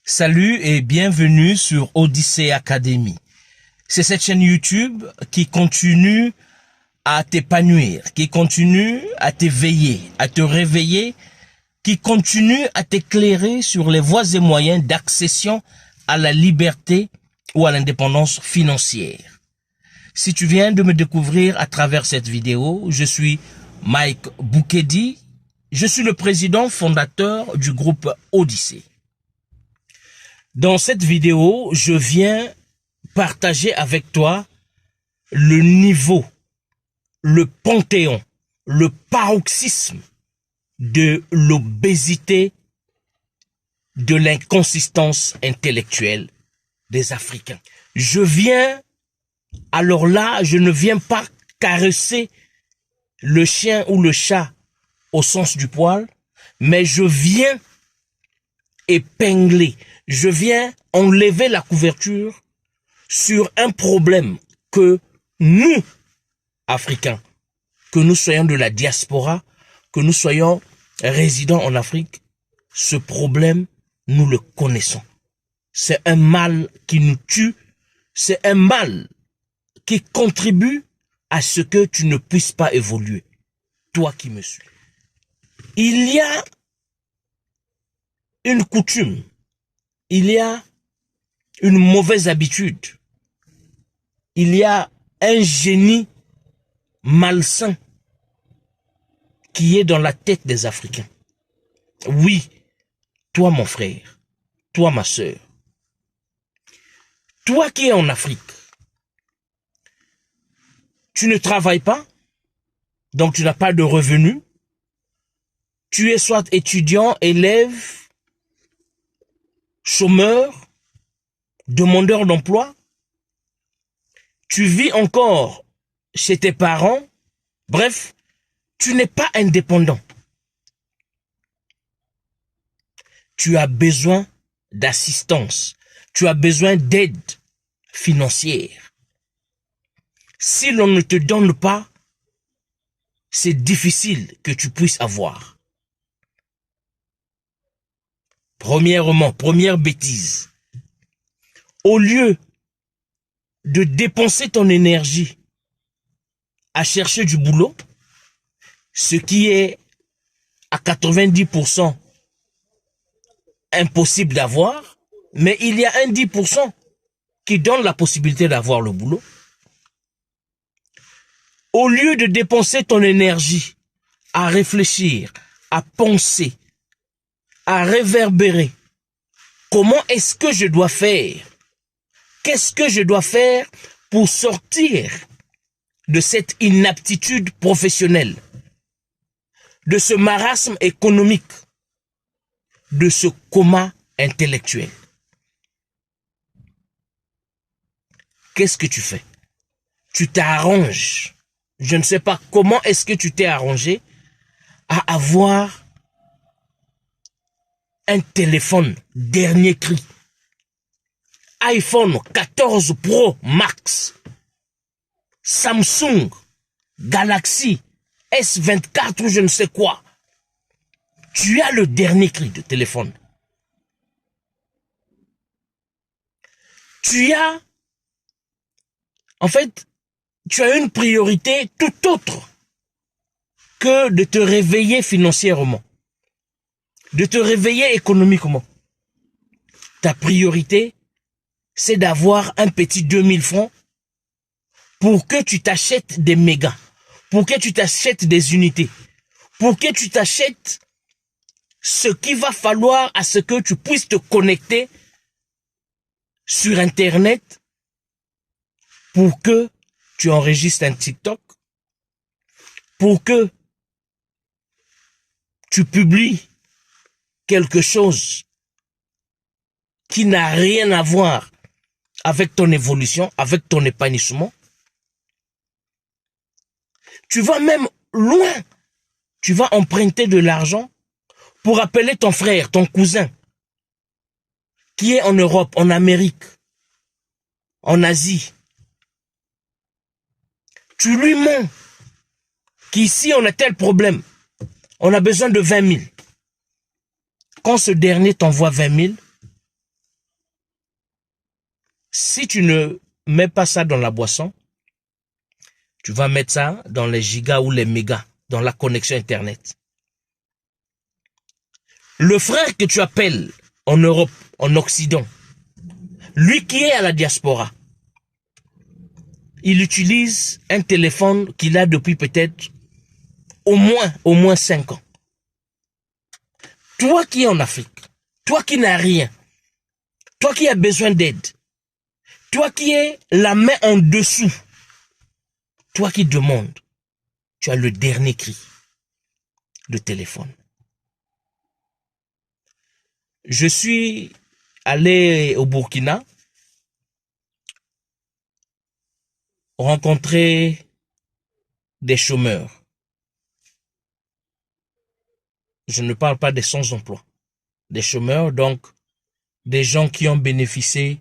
Salut et bienvenue sur Odyssey Academy. C'est cette chaîne YouTube qui continue à t'épanouir, qui continue à t'éveiller, à te réveiller, qui continue à t'éclairer sur les voies et moyens d'accession à la liberté ou à l'indépendance financière. Si tu viens de me découvrir à travers cette vidéo, je suis Mike Boukedi, je suis le président fondateur du groupe Odyssey. Dans cette vidéo, je viens partager avec toi le niveau, le panthéon, le paroxysme de l'obésité, de l'inconsistance intellectuelle des Africains. Je ne viens pas caresser le chien ou le chat au sens du poil, mais je viens épingler, je viens enlever la couverture sur un problème que nous, Africains, que nous soyons de la diaspora, que nous soyons résidents en Afrique, ce problème, nous le connaissons. C'est un mal qui nous tue, c'est un mal qui contribue à ce que tu ne puisses pas évoluer, toi qui me suis. Il y a une coutume, il y a une mauvaise habitude, il y a un génie malsain qui est dans la tête des Africains. Oui, toi mon frère, toi ma sœur, toi qui es en Afrique, tu ne travailles pas, donc tu n'as pas de revenus, tu es soit étudiant, élève, chômeur, demandeur d'emploi, tu vis encore chez tes parents, bref, tu n'es pas indépendant. Tu as besoin d'assistance, tu as besoin d'aide financière. Si l'on ne te donne pas, c'est difficile que tu puisses avoir. Premièrement, première bêtise, au lieu de dépenser ton énergie à chercher du boulot, ce qui est à 90% impossible d'avoir, mais il y a un 10% qui donne la possibilité d'avoir le boulot. Au lieu de dépenser ton énergie à réfléchir, à penser, à réverbérer, comment est-ce que je dois faire? Qu'est-ce que je dois faire pour sortir de cette inaptitude professionnelle, de ce marasme économique, de ce coma intellectuel? Qu'est-ce que tu fais? Tu t'arranges. Je ne sais pas comment est-ce que tu t'es arrangé à avoir un téléphone dernier cri, iPhone 14 Pro Max, Samsung Galaxy S24 ou je ne sais quoi. Tu as le dernier cri de téléphone. Tu as une priorité tout autre que de te réveiller financièrement, de te réveiller économiquement. Ta priorité, c'est d'avoir un petit 2000 francs pour que tu t'achètes des mégas, pour que tu t'achètes des unités, pour que tu t'achètes ce qu'il va falloir à ce que tu puisses te connecter sur Internet, pour que tu enregistres un TikTok, pour que tu publies quelque chose qui n'a rien à voir avec ton évolution, avec ton épanouissement. Tu vas même loin. Tu vas emprunter de l'argent pour appeler ton frère, ton cousin, qui est en Europe, en Amérique, en Asie. Tu lui mens qu'ici on a tel problème, on a besoin de 20 000. Quand ce dernier t'envoie 20 000, Si tu ne mets pas ça dans la boisson, tu vas mettre ça dans les gigas ou les mégas, dans la connexion Internet. Le frère que tu appelles en Europe, en Occident, lui qui est à la diaspora, il utilise un téléphone qu'il a depuis peut-être au moins 5 ans. Toi qui es en Afrique, toi qui n'as rien, toi qui as besoin d'aide, toi qui es la main en dessous, toi qui demandes, tu as le dernier cri de téléphone. Je suis allé au Burkina rencontrer des chômeurs. Je ne parle pas des sans-emploi. Des chômeurs, donc des gens qui ont bénéficié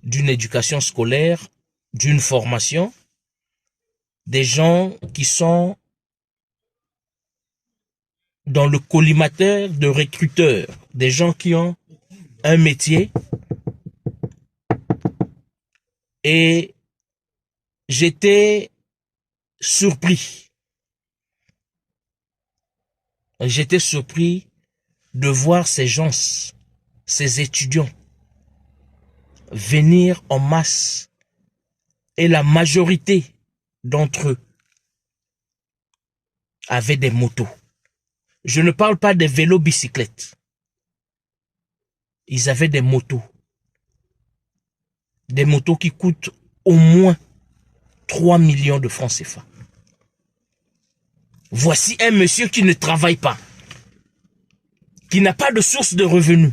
d'une éducation scolaire, d'une formation, des gens qui sont dans le collimateur de recruteurs, des gens qui ont un métier. Et j'étais surpris. J'étais surpris de voir ces gens, ces étudiants, venir en masse. Et la majorité d'entre eux avaient des motos. Je ne parle pas des vélos-bicyclettes. Ils avaient des motos. Des motos qui coûtent au moins 3 millions de francs CFA. Voici un monsieur qui ne travaille pas, qui n'a pas de source de revenus.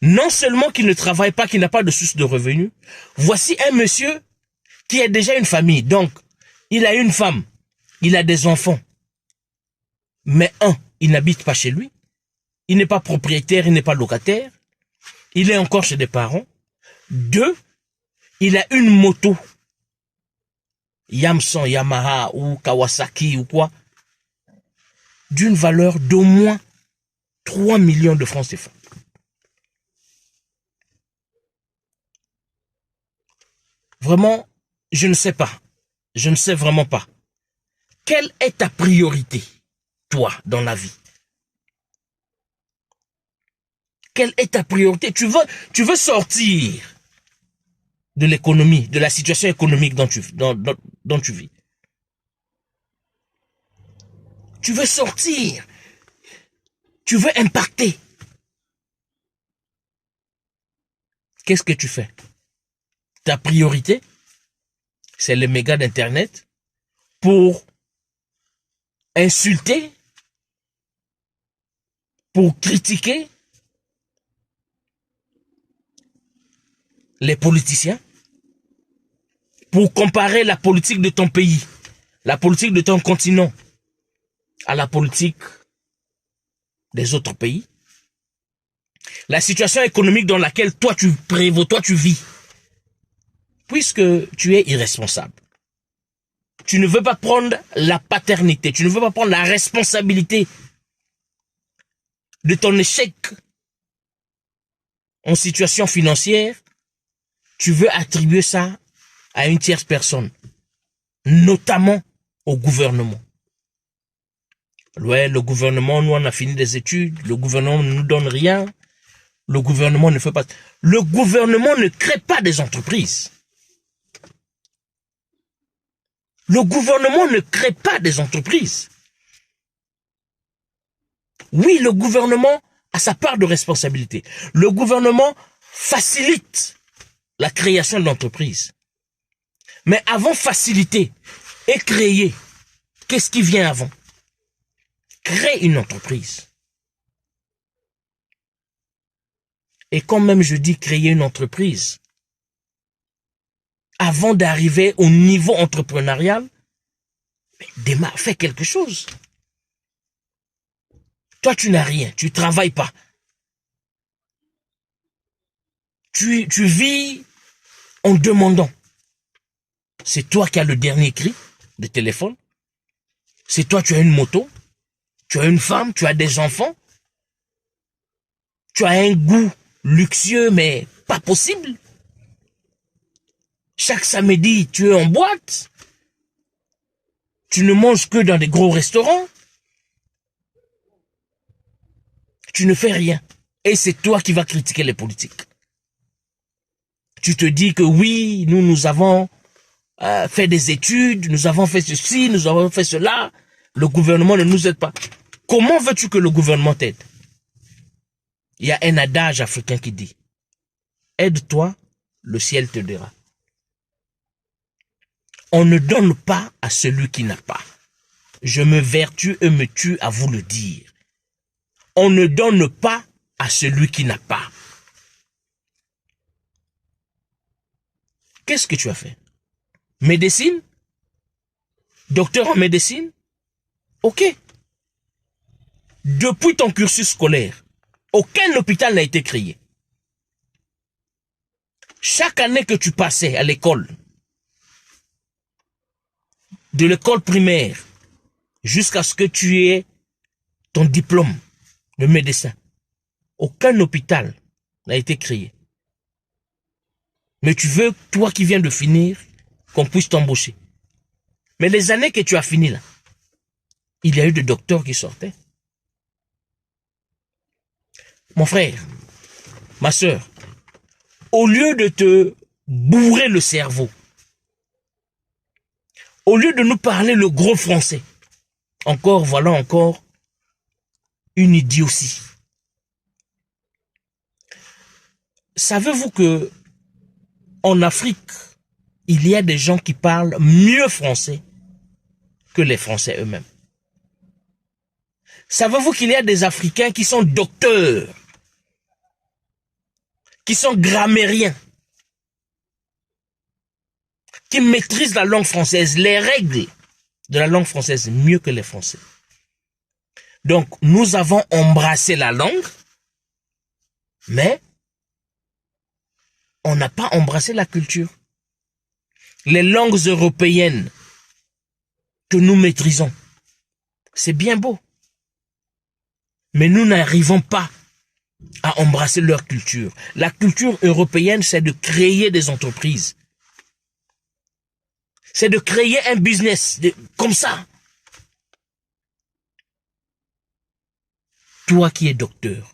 Non seulement qu'il ne travaille pas, qu'il n'a pas de source de revenus, voici un monsieur qui a déjà une famille. Donc, il a une femme, il a des enfants. Mais il n'habite pas chez lui. Il n'est pas propriétaire, il n'est pas locataire. Il est encore chez des parents. 2, il a une moto. Yamson, Yamaha ou Kawasaki ou quoi. D'une valeur d'au moins 3 millions de francs CFA. Vraiment, je ne sais pas. Je ne sais vraiment pas. Quelle est ta priorité, toi, dans la vie? Quelle est ta priorité? Tu veux sortir de l'économie, de la situation économique dont tu vis. Tu veux sortir. Tu veux impacter. Qu'est-ce que tu fais? Ta priorité, c'est les mégas d'Internet pour insulter, pour critiquer les politiciens, pour comparer la politique de ton pays, la politique de ton continent à la politique des autres pays. La situation économique dans laquelle toi tu prévaux, toi tu vis, puisque tu es irresponsable. Tu ne veux pas prendre la paternité, tu ne veux pas prendre la responsabilité de ton échec en situation financière, tu veux attribuer ça à une tierce personne, notamment au gouvernement. Ouais, le gouvernement, nous on a fini des études, le gouvernement ne nous donne rien, le gouvernement ne fait pas... Le gouvernement ne crée pas des entreprises. Le gouvernement ne crée pas des entreprises. Oui, le gouvernement a sa part de responsabilité. Le gouvernement facilite la création d'entreprises. Mais avant faciliter et créer, qu'est-ce qui vient avant? Crée une entreprise. Et quand même je dis créer une entreprise, avant d'arriver au niveau entrepreneurial, démarre, fais quelque chose. Toi, tu n'as rien, tu travailles pas. Tu vis en demandant. C'est toi qui as le dernier cri de téléphone. C'est toi, tu as une moto. Tu as une femme, tu as des enfants. Tu as un goût luxueux, mais pas possible. Chaque samedi, tu es en boîte. Tu ne manges que dans des gros restaurants. Tu ne fais rien. Et c'est toi qui vas critiquer les politiques. Tu te dis que oui, nous avons fait des études, nous avons fait ceci, nous avons fait cela. Le gouvernement ne nous aide pas. Comment veux-tu que le gouvernement t'aide? Il y a un adage africain qui dit, aide-toi, le ciel te dira. On ne donne pas à celui qui n'a pas. Je me vertue et me tue à vous le dire. On ne donne pas à celui qui n'a pas. Qu'est-ce que tu as fait? Médecine? Docteur en médecine? Ok. Depuis ton cursus scolaire, aucun hôpital n'a été créé. Chaque année que tu passais à l'école, de l'école primaire jusqu'à ce que tu aies ton diplôme de médecin, aucun hôpital n'a été créé. Mais tu veux, toi qui viens de finir, qu'on puisse t'embaucher. Mais les années que tu as fini là, il y a eu des docteurs qui sortaient. Mon frère, ma soeur, au lieu de te bourrer le cerveau, au lieu de nous parler le gros français, voilà encore une idiotie. Savez-vous que en Afrique, il y a des gens qui parlent mieux français que les Français eux-mêmes? Savez-vous qu'il y a des Africains qui sont docteurs, qui sont grammairiens, qui maîtrisent la langue française, les règles de la langue française mieux que les Français? Donc, nous avons embrassé la langue, mais on n'a pas embrassé la culture. Les langues européennes que nous maîtrisons, c'est bien beau. Mais nous n'arrivons pas à embrasser leur culture. La culture européenne, c'est de créer des entreprises. C'est de créer un business, comme ça. Toi qui es docteur,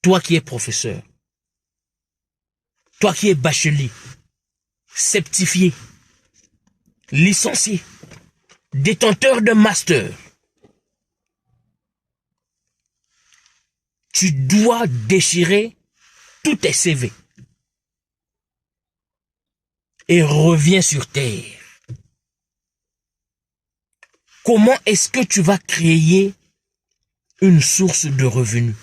toi qui es professeur, toi qui es bachelier, certifié, licencié, détenteur de master, tu dois déchirer tous tes CV et reviens sur terre. Comment est-ce que tu vas créer une source de revenus?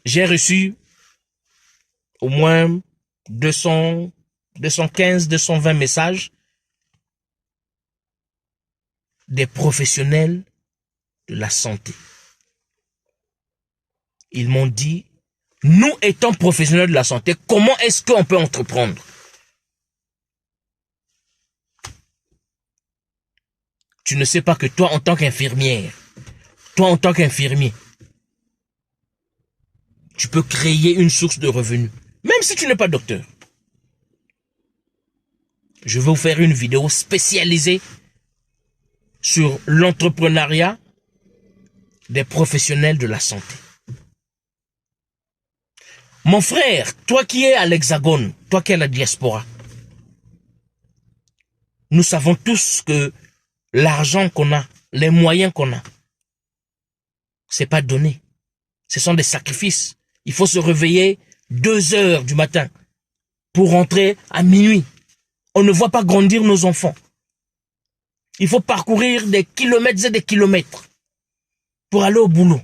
J'ai reçu au moins 200, 215, 220 messages des professionnels de la santé. Ils m'ont dit, nous étant professionnels de la santé, comment est-ce qu'on peut entreprendre? Tu ne sais pas que toi, en tant qu'infirmière, toi, en tant qu'infirmier, tu peux créer une source de revenus, même si tu n'es pas docteur. Je vais vous faire une vidéo spécialisée sur l'entrepreneuriat des professionnels de la santé. Mon frère, toi qui es à l'Hexagone, toi qui es à la diaspora, nous savons tous que l'argent qu'on a, les moyens qu'on a, c'est pas donné. Ce sont des sacrifices. Il faut se réveiller 2 heures du matin pour rentrer à minuit. On ne voit pas grandir nos enfants. Il faut parcourir des kilomètres et des kilomètres pour aller au boulot.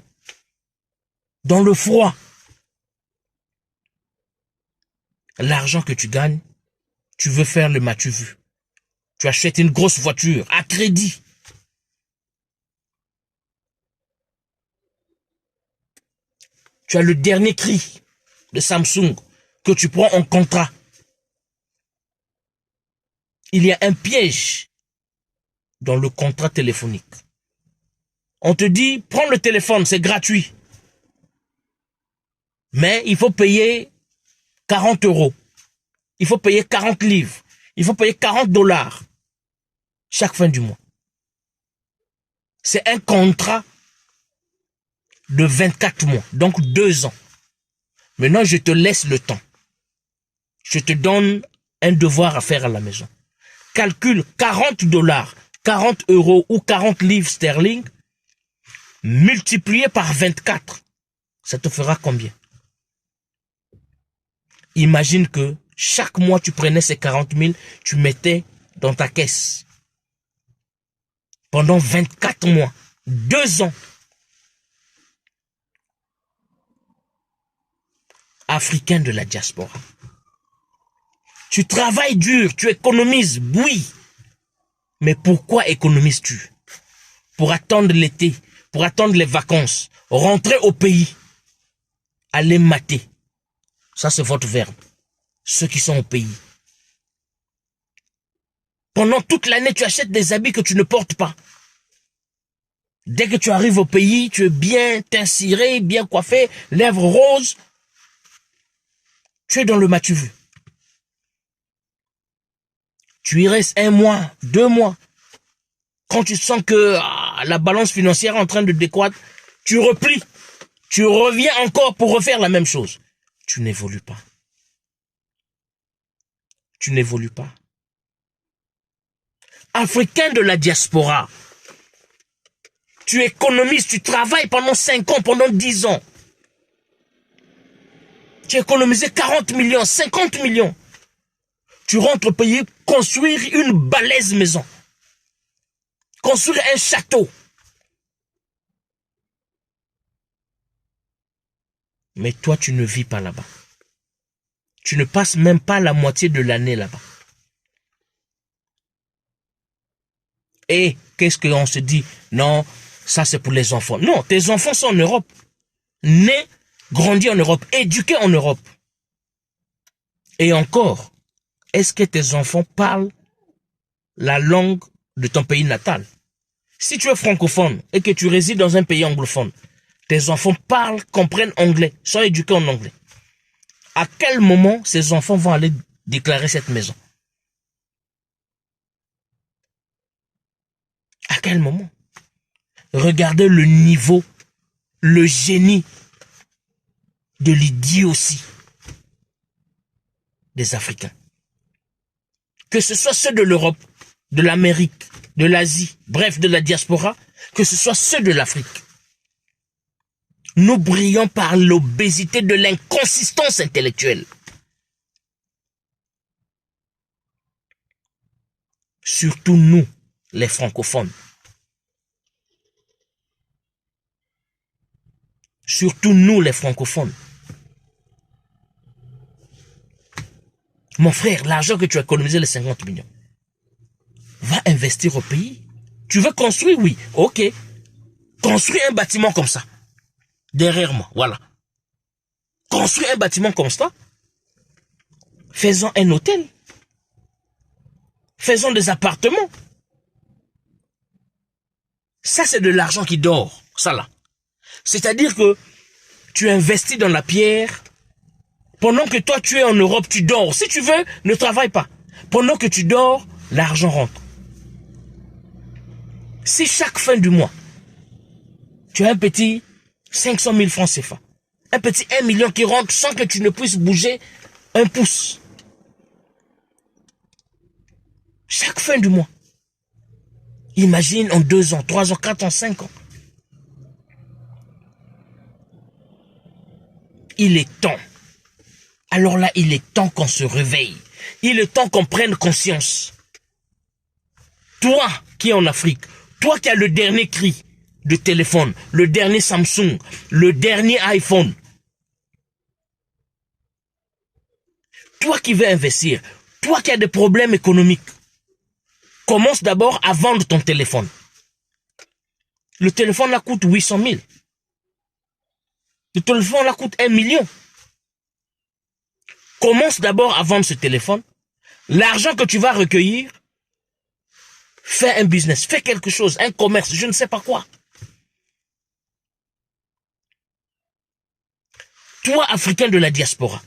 Dans le froid. L'argent que tu gagnes, tu veux faire le m'as-tu vu. Tu achètes une grosse voiture à crédit. Tu as le dernier cri de Samsung que tu prends en contrat. Il y a un piège dans le contrat téléphonique. On te dit, prends le téléphone, c'est gratuit. Mais il faut payer 40 euros. Il faut payer 40 livres. Il faut payer 40 dollars chaque fin du mois. C'est un contrat de 24 mois, donc 2 ans. Maintenant, je te laisse le temps. Je te donne un devoir à faire à la maison. Calcule 40 dollars, 40 euros ou 40 livres sterling, multiplié par 24. Ça te fera combien? Imagine que chaque mois, tu prenais ces 40 000, tu mettais dans ta caisse. Pendant 24 mois, 2 ans. Africain de la diaspora. Tu travailles dur, tu économises, oui. Mais pourquoi économises-tu? Pour attendre l'été, pour attendre les vacances, rentrer au pays, aller mater. Ça, c'est votre verbe. Ceux qui sont au pays. Pendant toute l'année, tu achètes des habits que tu ne portes pas. Dès que tu arrives au pays, tu es bien teinciré, bien coiffé, lèvres roses. Tu es dans le mas-tu-vu. Tu y restes 1 mois, 2 mois. Quand tu sens que la balance financière est en train de décroître, tu replies. Tu reviens encore pour refaire la même chose. Tu n'évolues pas. Tu n'évolues pas. Africain de la diaspora, tu économises, tu travailles pendant 5 ans, pendant 10 ans. Tu as économisé 40 millions, 50 millions. Tu rentres au pays, construire une balèze maison. Construire un château. Mais toi, tu ne vis pas là-bas. Tu ne passes même pas la moitié de l'année là-bas. Et qu'est-ce qu'on se dit? Non, ça c'est pour les enfants. Non, tes enfants sont en Europe. Nés, grandis en Europe, éduqués en Europe. Et encore, est-ce que tes enfants parlent la langue de ton pays natal? Si tu es francophone et que tu résides dans un pays anglophone, tes enfants parlent, comprennent anglais, sont éduqués en anglais. À quel moment ces enfants vont aller déclarer cette maison? À quel moment? Regardez le niveau, le génie de l'idiotie des Africains. Que ce soit ceux de l'Europe, de l'Amérique, de l'Asie, bref, de la diaspora, que ce soit ceux de l'Afrique. Nous brillons par l'obésité de l'inconsistance intellectuelle. Surtout nous, les francophones. Surtout nous, les francophones. Mon frère, l'argent que tu as économisé, les 50 millions, va investir au pays. Tu veux construire? Oui. Ok. Construis un bâtiment comme ça. Derrière moi, voilà. Construis un bâtiment comme ça. Faisons un hôtel. Faisons des appartements. Ça, c'est de l'argent qui dort. Ça, là. C'est-à-dire que tu investis dans la pierre. Pendant que toi, tu es en Europe, tu dors. Si tu veux, ne travaille pas. Pendant que tu dors, l'argent rentre. Si chaque fin du mois, tu as un petit 500 000 francs CFA, un petit 1 million qui rentre sans que tu ne puisses bouger un pouce. Chaque fin du mois. Imagine en 2 ans, 3 ans, 4 ans, 5 ans. Il est temps. Alors là, il est temps qu'on se réveille. Il est temps qu'on prenne conscience. Toi qui es en Afrique, toi qui as le dernier cri de téléphone, le dernier Samsung, le dernier iPhone, toi qui veux investir, toi qui as des problèmes économiques, commence d'abord à vendre ton téléphone. Le téléphone là coûte 800 000. Le téléphone là coûte 1 million. Commence d'abord à vendre ce téléphone. L'argent que tu vas recueillir, fais un business, fais quelque chose, un commerce, je ne sais pas quoi. Toi, Africain de la diaspora,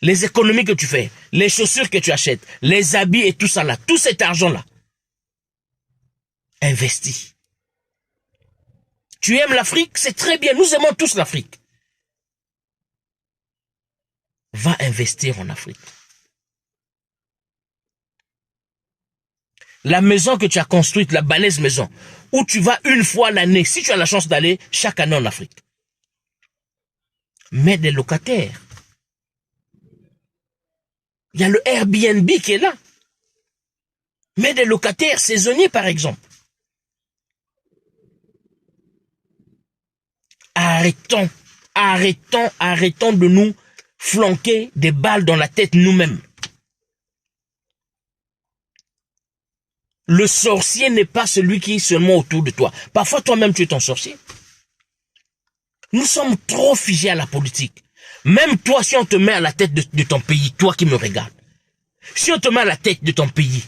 les économies que tu fais, les chaussures que tu achètes, les habits et tout ça là, tout cet argent-là, investis. Tu aimes l'Afrique, c'est très bien, nous aimons tous l'Afrique. Va investir en Afrique. La maison que tu as construite, la balèze maison, où tu vas une fois l'année, si tu as la chance d'aller chaque année en Afrique. Mais des locataires. Il y a le Airbnb qui est là. Mais des locataires saisonniers, par exemple. Arrêtons de nous flanquer des balles dans la tête nous-mêmes. Le sorcier n'est pas celui qui est seulement autour de toi. Parfois, toi-même, tu es ton sorcier. Nous sommes trop figés à la politique. Même toi, si on te met à la tête de ton pays, toi qui me regardes, si on te met à la tête de ton pays,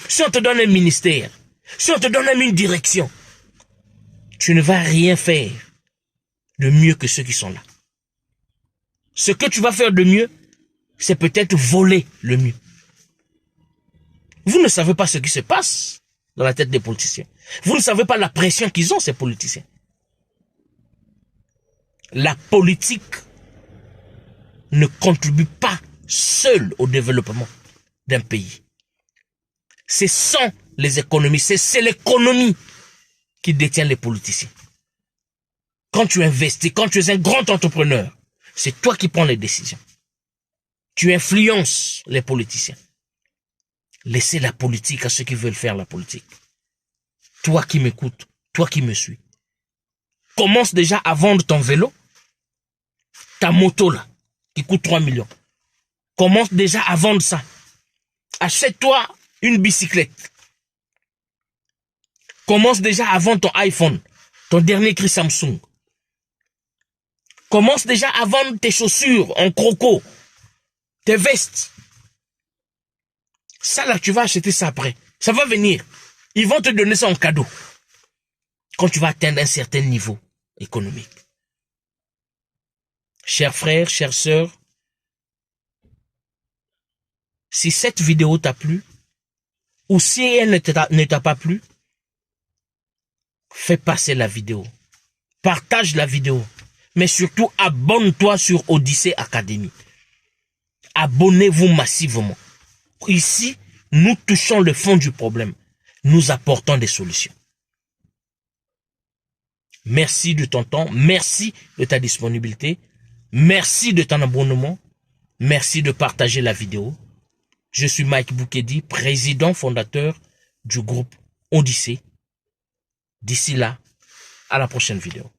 si on te donne un ministère, si on te donne même une direction, tu ne vas rien faire de mieux que ceux qui sont là. Ce que tu vas faire de mieux, c'est peut-être voler le mieux. Vous ne savez pas ce qui se passe dans la tête des politiciens. Vous ne savez pas la pression qu'ils ont, ces politiciens. La politique ne contribue pas seule au développement d'un pays. C'est sans les économies, c'est l'économie qui détient les politiciens. Quand tu investis, quand tu es un grand entrepreneur, c'est toi qui prends les décisions. Tu influences les politiciens. Laissez la politique à ceux qui veulent faire la politique. Toi qui m'écoutes, toi qui me suis, commence déjà à vendre ton vélo, ta moto là, qui coûte 3 millions. Commence déjà à vendre ça. Achète-toi une bicyclette. Commence déjà à vendre ton iPhone, ton dernier cri Samsung. Commence déjà à vendre tes chaussures en croco, tes vestes. Ça là, tu vas acheter ça après. Ça va venir. Ils vont te donner ça en cadeau. Quand tu vas atteindre un certain niveau économique. Chers frères, chères sœurs, si cette vidéo t'a plu, ou si elle ne t'a pas plu, fais passer la vidéo. Partage la vidéo. Mais surtout, abonne-toi sur Odyssée Academy. Abonnez-vous massivement. Ici, nous touchons le fond du problème. Nous apportons des solutions. Merci de ton temps. Merci de ta disponibilité. Merci de ton abonnement. Merci de partager la vidéo. Je suis Mike Boukedi, président fondateur du groupe Odyssée. D'ici là, à la prochaine vidéo.